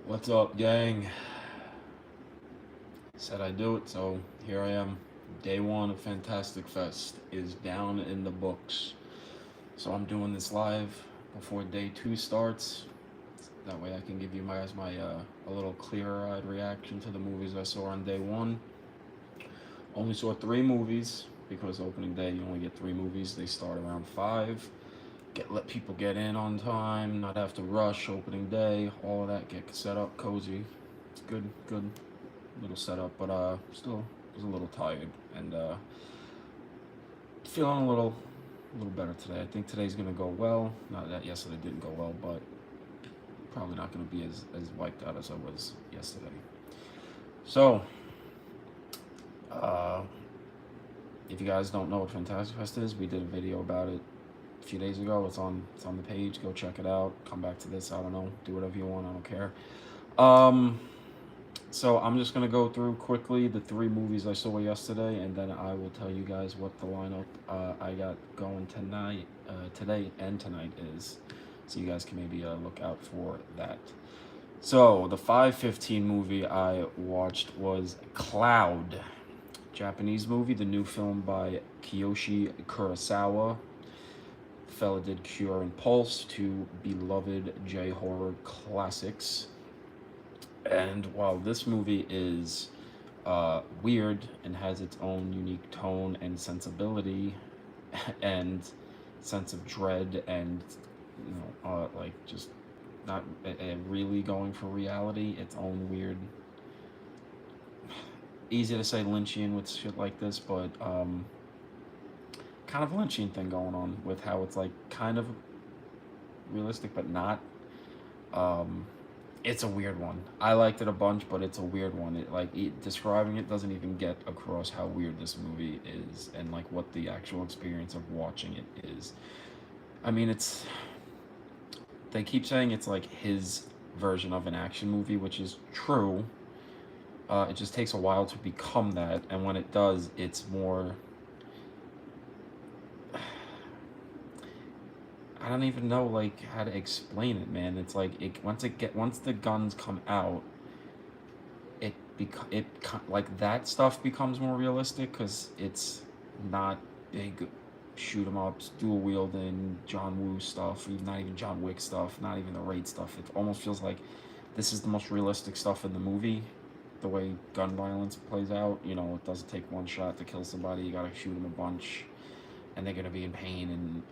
What's up, gang? Said I do it, so here I am. Day one of Fantastic Fest is down in the books. So I'm doing this live before day two starts. That way I can give you guys my a little clearer-eyed reaction to the movies I saw on day one. Only saw three movies because opening day you only get three movies. They start around 5. Let people get in on time, not have to rush opening day, all of that, get set up cozy. It's good little setup, but still was a little tired and feeling a little better today. I think today's gonna go well. Not that yesterday didn't go well, but probably not gonna be as wiped out as I was yesterday. So, uh, if you guys don't know what Fantastic Fest is, we did a video about it a few days ago. It's on the page. Go check it out. Come back to this. I don't know. Do whatever you want. I don't care. So I'm just gonna go through quickly the three movies I saw yesterday, and then I will tell you guys what the lineup I got going tonight, today and tonight is, so you guys can maybe look out for that. So the 5:15 movie I watched was Cloud, Japanese movie, the new film by Kiyoshi Kurosawa. The fella did Cure and Pulse, two beloved J horror classics. And while this movie is weird and has its own unique tone and sensibility and sense of dread and like just not really going for reality, its own weird, easy to say Lynchian with shit like this, but kind of Lynchian thing going on with how it's like kind of realistic but not. Um, it's a weird one. I liked it a bunch, but it's a weird one. Describing it doesn't even get across how weird this movie is and like what the actual experience of watching it is. I mean, they keep saying it's like his version of an action movie, which is true. It just takes a while to become that, and when it does, it's more. I don't even know like how to explain it, man. It's like once the guns come out, like that stuff becomes more realistic because it's not big shoot 'em ups, dual wielding, John Woo stuff, even not even John Wick stuff, not even the raid stuff. It almost feels like this is the most realistic stuff in the movie. The way gun violence plays out, it doesn't take one shot to kill somebody. You gotta shoot them a bunch, and they're gonna be in pain, and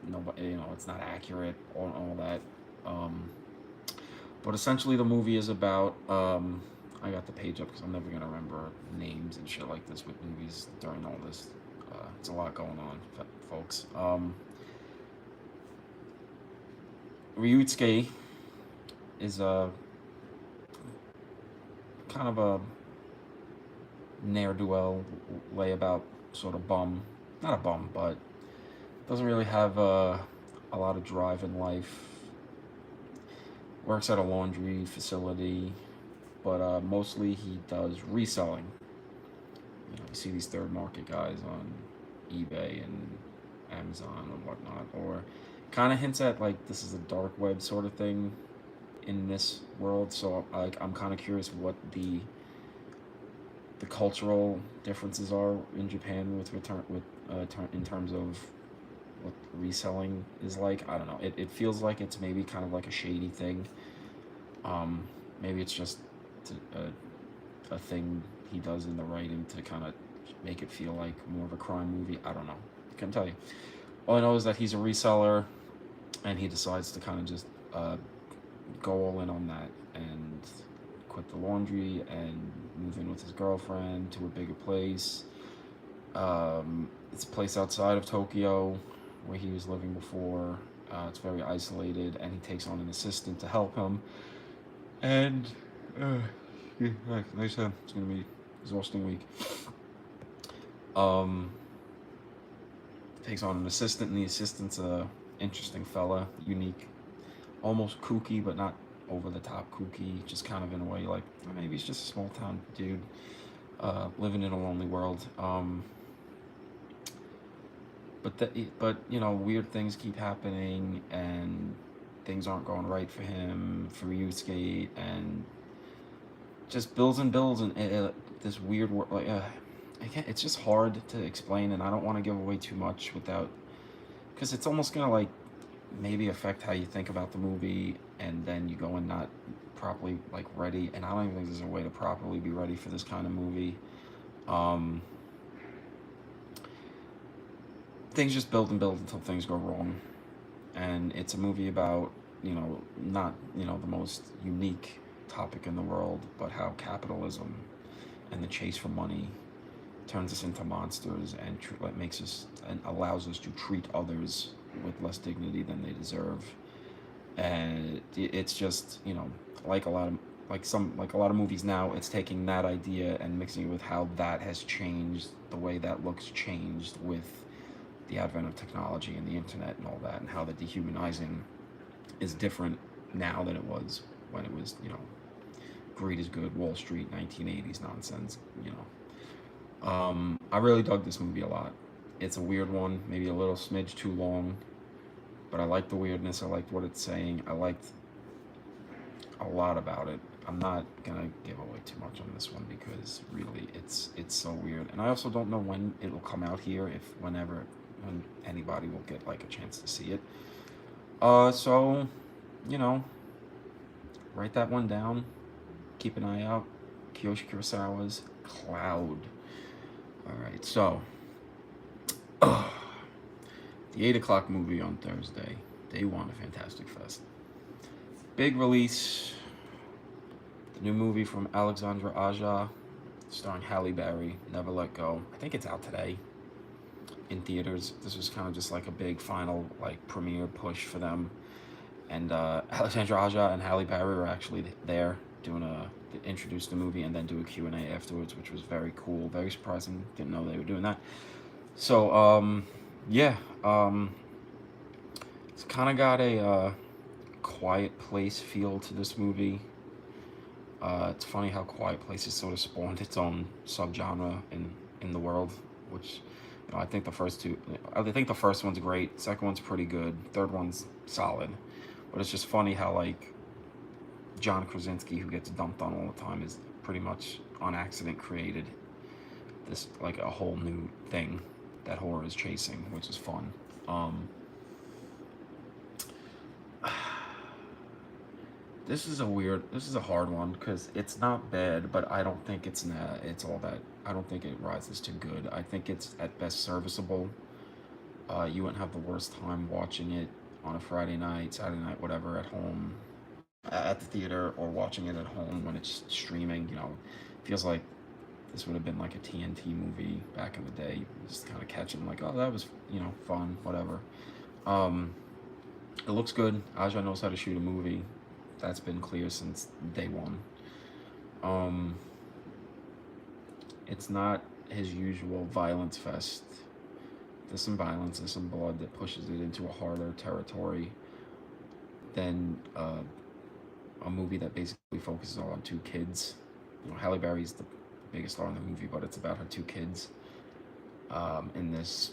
nobody, it's not accurate, all that. Um, but essentially, the movie is about. I got the page up because I'm never gonna remember names and shit like this with movies during all this. It's a lot going on, folks. Ryutsuke is a kind of a ne'er do well, layabout sort of bum. Not a bum, but doesn't really have a lot of drive in life. Works at a laundry facility, but mostly he does reselling. You see these third market guys on eBay and Amazon and whatnot, or kind of hints at like this is a dark web sort of thing in this world. So I'm kind of curious what the cultural differences are in Japan in terms of what reselling is like. I don't know. It feels like it's maybe kind of like a shady thing. Maybe it's just a thing he does in the writing to kind of make it feel like more of a crime movie. I don't know. I can't tell you. All I know is that he's a reseller, and he decides to kind of just go all in on that and quit the laundry and move in with his girlfriend to a bigger place. It's a place outside of Tokyo where he was living before. It's very isolated, and he takes on an assistant to help him. And yeah, nice. It's gonna be exhausting week. Um, Takes on an assistant, and the assistant's a interesting fella, unique, almost kooky, but not over the top kooky. Just kind of in a way like maybe he's just a small town dude living in a lonely world. But weird things keep happening, and things aren't going right for him, for Ryusuke, and just builds and builds, and this weird like I can't, it's just hard to explain, and I don't want to give away too much without, because it's almost gonna like maybe affect how you think about the movie, and then you go in not properly like ready, and I don't even think there's a way to properly be ready for this kind of movie. um Things just build and build until things go wrong, and it's a movie about, not, the most unique topic in the world, but how capitalism and the chase for money turns us into monsters, and like makes us and allows us to treat others with less dignity than they deserve. And it's just, like a lot of like a lot of movies now, it's taking that idea and mixing it with how that has changed, the way that looks changed with the advent of technology and the internet and all that, and how the dehumanizing is different now than it was when it was, greed is good, Wall Street, 1980s nonsense. I really dug this movie a lot. It's a weird one, maybe a little smidge too long, but I liked the weirdness. I liked what it's saying. I liked a lot about it. I'm not gonna give away too much on this one because really it's so weird, and I also don't know when it will come out here, if whenever, when anybody will get like a chance to see it. So, you know, write that one down. Keep an eye out. Kiyoshi Kurosawa's Cloud. All right, so the 8 o'clock movie on Thursday, day one of Fantastic Fest. Big release. The new movie from Alexandre Aja, starring Halle Berry, Never Let Go. I think it's out today in theaters. This was kind of just like a big final like premiere push for them. And Alexandre Aja and Halle Berry were actually there doing introduce the movie and then do a Q&A afterwards, which was very cool, very surprising. Didn't know they were doing that. So yeah, it's kind of got a Quiet Place feel to this movie. It's funny how Quiet Place has sort of spawned its own subgenre in the world, which, I think the first two, I think the first one's great, second one's pretty good, third one's solid. But it's just funny how like John Krasinski, who gets dumped on all the time, is pretty much on accident created this like a whole new thing that horror is chasing, which is fun. This is a hard one because it's not bad, but I don't think it's all that. I don't think it rises to good. I think it's at best serviceable. You wouldn't have the worst time watching it on a Friday night, Saturday night, whatever, at home, at the theater, or watching it at home when it's streaming. Feels like this would have been like a TNT movie back in the day. Just kind of catching like, oh, that was, fun, whatever. It looks good. Aja knows how to shoot a movie. That's been clear since day one. It's not his usual violence fest. There's some violence, there's some blood that pushes it into a harder territory than a movie that basically focuses on two kids. Halle Berry's the biggest star in the movie, but it's about her two kids in this,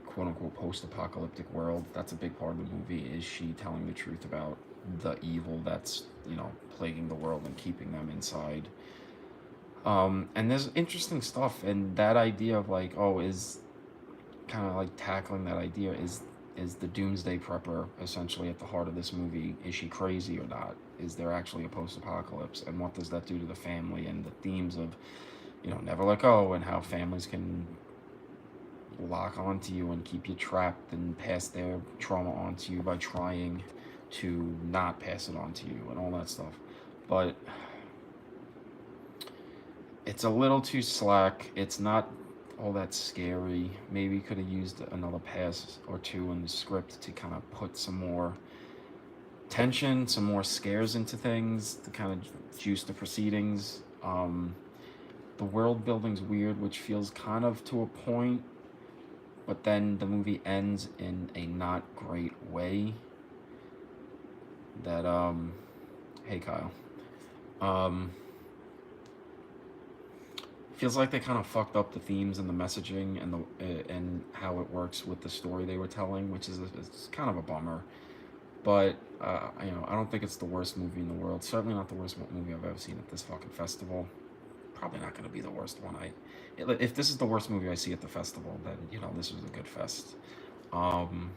quote-unquote post-apocalyptic world. That's a big part of the movie. Is she telling the truth about the evil that's plaguing the world and keeping them inside? And there's interesting stuff, and that idea of like, is kind of like tackling that idea, is the doomsday prepper essentially at the heart of this movie. Is she crazy or not? Is there actually a post-apocalypse, and what does that do to the family, and the themes of never let go, and how families can lock onto you and keep you trapped and pass their trauma onto you by trying to not pass it on to you, and all that stuff. But it's a little too slack. It's not all that scary. Maybe could have used another pass or two in the script to kind of put some more tension, some more scares into things, to kind of juice the proceedings. The world building's weird, which feels kind of to a point, but then the movie ends in a not great way. That hey Kyle. feels like they kind of fucked up the themes and the messaging and and how it works with the story they were telling, which is it's kind of a bummer. But I don't think it's the worst movie in the world. Certainly not the worst movie I've ever seen at this fucking festival. Probably not going to be the worst one. If this is the worst movie I see at the festival, then this was a good fest. Um,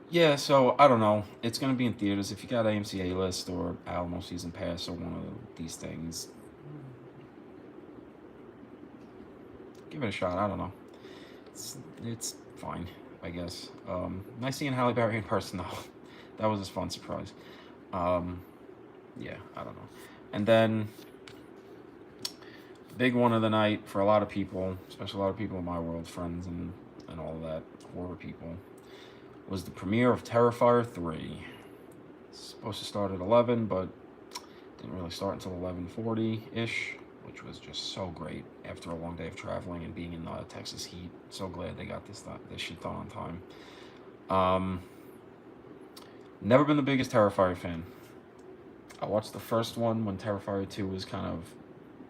yeah, so I don't know. It's going to be in theaters. If you got AMC A List or Alamo Season Pass or one of these things, give it a shot. I don't know. It's fine, I guess. Nice seeing Halle Berry in person though. That was a fun surprise. Um, yeah, I don't know. And then big one of the night for a lot of people, especially a lot of people in my world, friends and all of that, horror people, was the premiere of Terrifier 3. It's supposed to start at 11, but didn't really start until 11:40-ish, which was just so great after a long day of traveling and being in the Texas heat. So glad they got this shit done on time. Never been the biggest Terrifier fan. I watched the first one when Terrifier 2 was kind of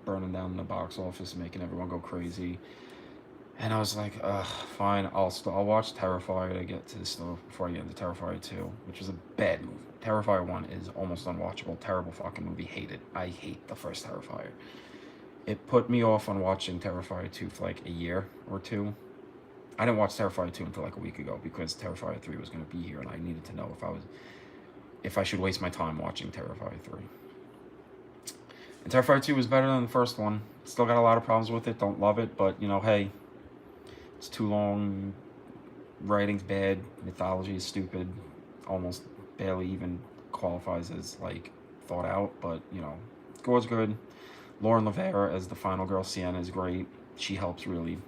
burning down the box office, making everyone go crazy. And I was like, fine, I'll watch Terrifier to get to this stuff before I get into Terrifier 2, which is a bad movie. Terrifier 1 is almost unwatchable. Terrible fucking movie. Hate it. I hate the first Terrifier. It put me off on watching Terrifier 2 for like a year or two. I didn't watch Terrifier 2 until like a week ago because Terrifier 3 was going to be here and I needed to know if I should waste my time watching Terrifier 3. And Terrifier 2 was better than the first one. Still got a lot of problems with it. Don't love it, but hey, it's too long. Writing's bad. Mythology is stupid. Almost barely even qualifies as like thought out, but gore's good. Lauren Lavera as the final girl Sienna is great. She helps really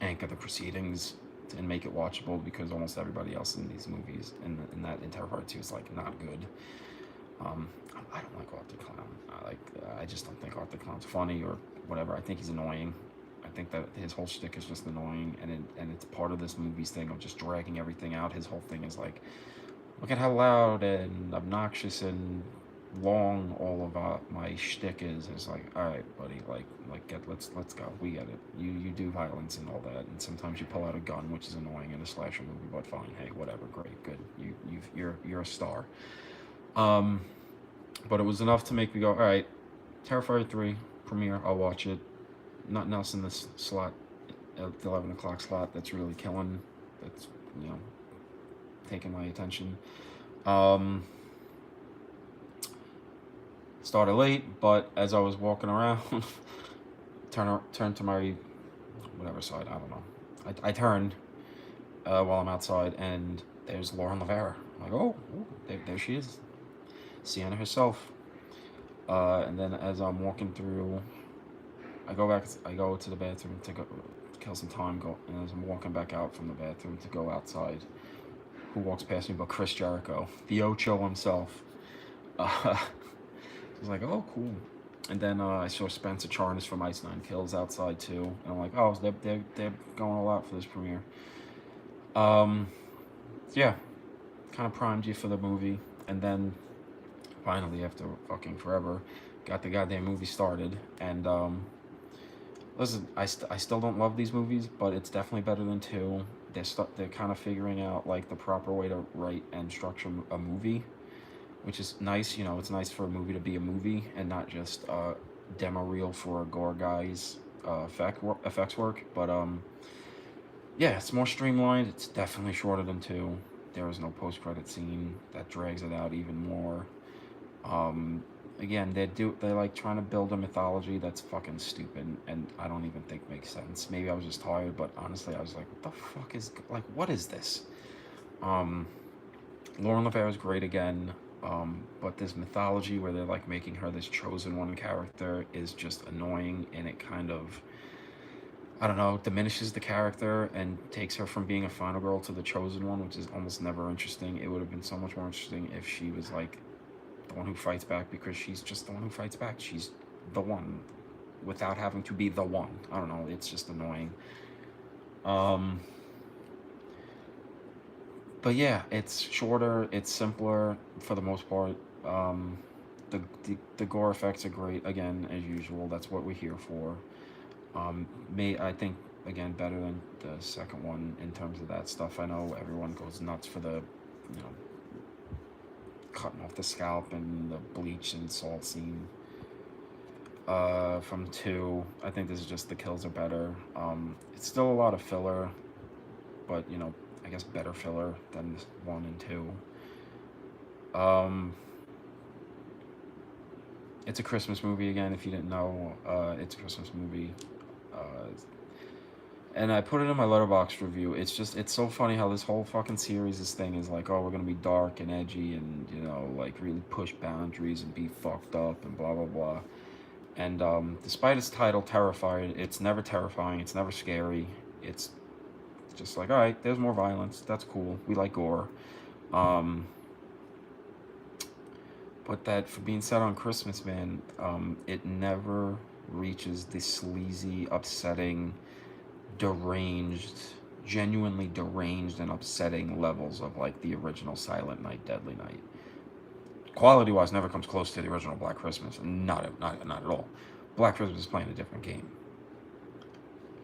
anchor the proceedings and make it watchable because almost everybody else in these movies in Terrifier 2 is like not good. I don't like Arthur Clown. I just don't think Arthur Clown's funny or whatever. I think he's annoying. I think that his whole shtick is just annoying, and it's part of this movie's thing of just dragging everything out. His whole thing is like, look at how loud and obnoxious and long all of my shtick is. It's like, all right, buddy, let's go. We get it. You do violence and all that, and sometimes you pull out a gun, which is annoying in a slasher movie, but fine. Hey, whatever, great, good. You're a star. But it was enough to make me go, all right, Terrifier 3 premiere. I'll watch it. Nothing else in this slot, the 11 o'clock slot, that's really killing. That's taking my attention. Started late, but as I was walking around, turned to my whatever side, I don't know. I turned while I'm outside, and there's Lauren Lavera. I'm like, oh, there she is, Sienna herself. And then as I'm walking through, I go to the bathroom to kill some time. And as I'm walking back out from the bathroom to go outside, who walks past me but Chris Jericho, the Ocho himself. I was like, oh, cool. And then I saw Spencer Charnas from Ice Nine Kills outside too, and I'm like, oh, they're going all out for this premiere. Yeah, kind of primed you for the movie, and then finally, after fucking forever, got the goddamn movie started. And listen, I still don't love these movies, but it's definitely better than 2. They're kind of figuring out like the proper way to write and structure a movie, which is nice. It's nice for a movie to be a movie and not just a demo reel for a gore guy's effects work. But yeah, it's more streamlined. It's definitely shorter than 2. There is no post-credit scene that drags it out even more. Again, they like trying to build a mythology that's fucking stupid and I don't even think makes sense. Maybe I was just tired, but honestly, I was like, what the fuck is, like, what is this? Lauren Lavera is great again, but this mythology where they're like making her this chosen one character is just annoying, and it kind of, I don't know, diminishes the character and takes her from being a final girl to the chosen one, which is almost never interesting. It would have been so much more interesting if she was like the one who fights back, because she's just the one who fights back. She's the one without having to be the one. I don't know, it's just annoying. But yeah, it's shorter, it's simpler for the most part. The gore effects are great again as usual. That's what we're here for. I think again better than the second one in terms of that stuff. I know everyone goes nuts for the, you know, cutting off the scalp and the bleach and salt scene. From two, I think this is just the kills are better. It's still a lot of filler, but you know, I guess better filler than one and two. It's a Christmas movie again. If you didn't know, it's a Christmas movie. And I put it in my Letterboxd review. It's so funny how this whole fucking series, this thing is like, oh, we're gonna be dark and edgy and, you know, like really push boundaries and be fucked up and blah blah blah. And despite its title, Terrifier, it's never terrifying. It's never scary. It's just like, all right, there's more violence. That's cool. We like gore. But that, for being set on Christmas, man, it never reaches the sleazy, upsetting, deranged, genuinely deranged and upsetting levels of like the original Silent Night, Deadly Night. Quality wise, never comes close to the original Black Christmas. Not at all. Black Christmas is playing a different game.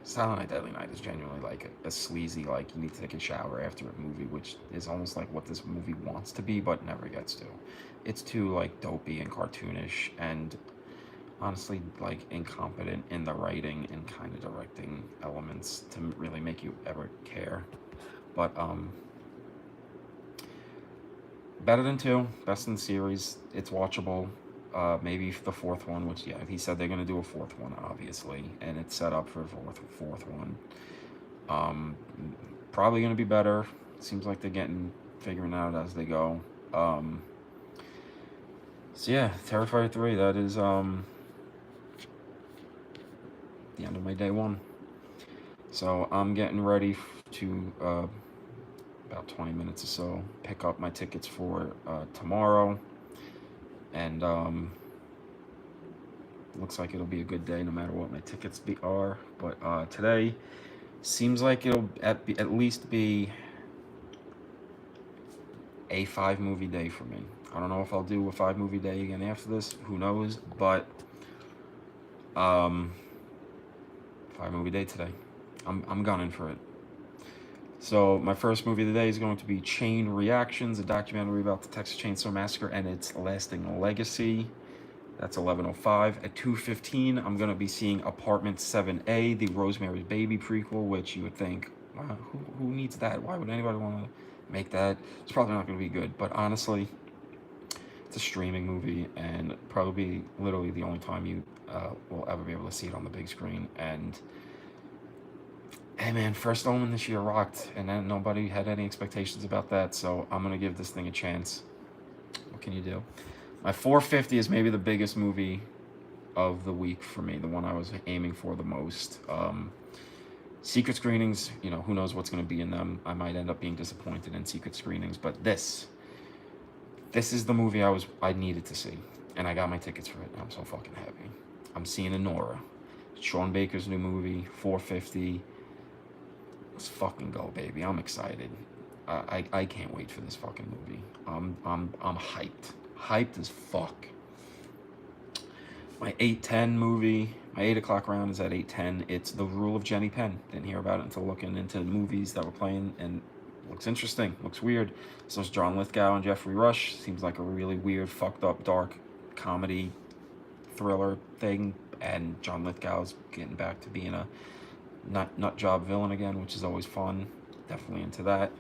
Silent Night, Deadly Night is genuinely like a sleazy, like you need to take a shower after a movie, which is almost like what this movie wants to be, but never gets to. It's too like dopey and cartoonish, and honestly like incompetent in the writing and kind of directing elements to really make you ever care. But better than two, best in the series. It's watchable. Maybe the fourth one, which yeah, he said they're gonna do a fourth one, obviously, and it's set up for a fourth one. Probably gonna be better. Seems like they're figuring out as they go. So yeah, Terrifier 3. That is the end of my day one. So I'm getting ready to about 20 minutes or so pick up my tickets for tomorrow. And looks like it'll be a good day no matter what my tickets are. But today seems like it'll at least be a 5-movie day for me. I don't know if I'll do a 5-movie day again after this. Who knows? But 5-movie day today. I'm gunning for it. So my first movie of the day is going to be Chain Reactions, a documentary about the Texas Chainsaw Massacre and its lasting legacy. That's 11:05. At 2:15, I'm going to be seeing Apartment 7A, the Rosemary's Baby prequel, which you would think, wow, who needs that? Why would anybody want to make that? It's probably not going to be good. But honestly, it's a streaming movie and probably literally the only time you will ever be able to see it on the big screen. And hey man, First Omen this year rocked, and then nobody had any expectations about that, so I'm gonna give this thing a chance. What can you do? My 450 is maybe the biggest movie of the week for me, the one I was aiming for the most. Secret screenings, you know, who knows what's gonna be in them. I might end up being disappointed in secret screenings, but this is the movie I needed to see, and I got my tickets for it, and I'm so fucking happy. I'm seeing Nora, Sean Baker's new movie, 450. Let's fucking go, baby. I'm excited. I can't wait for this fucking movie. I'm hyped. Hyped as fuck. My 8:10 movie, my 8 o'clock round is at 8:10. It's The Rule of Jenny Penn. Didn't hear about it until looking into movies that were playing, and looks interesting. Looks weird. So it's John Lithgow and Jeffrey Rush. Seems like a really weird, fucked up, dark comedy thriller thing, and John Lithgow's getting back to being a nut job villain again, which is always fun. Definitely into that.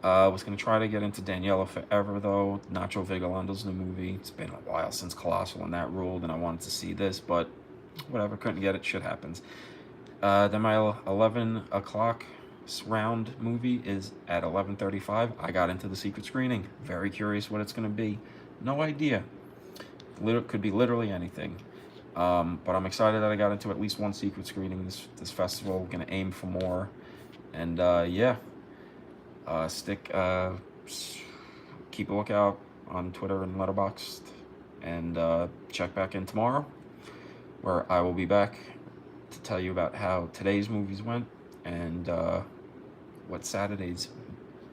Was going to try to get into Daniela Forever, though. Nacho Vigalando's new movie. It's been a while since Colossal and that ruled, and I wanted to see this, but whatever, couldn't get it. Shit happens. Then my 11 o'clock round movie is at 11:35. I got into the secret screening. Very curious what it's going to be. No idea. Could be literally anything. But I'm excited that I got into at least one secret screening this festival. Gonna aim for more, and yeah, keep a lookout on Twitter and Letterboxd, and check back in tomorrow, where I will be back to tell you about how today's movies went and what Saturday's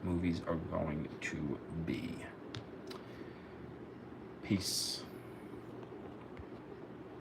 movies are going to be. Peace.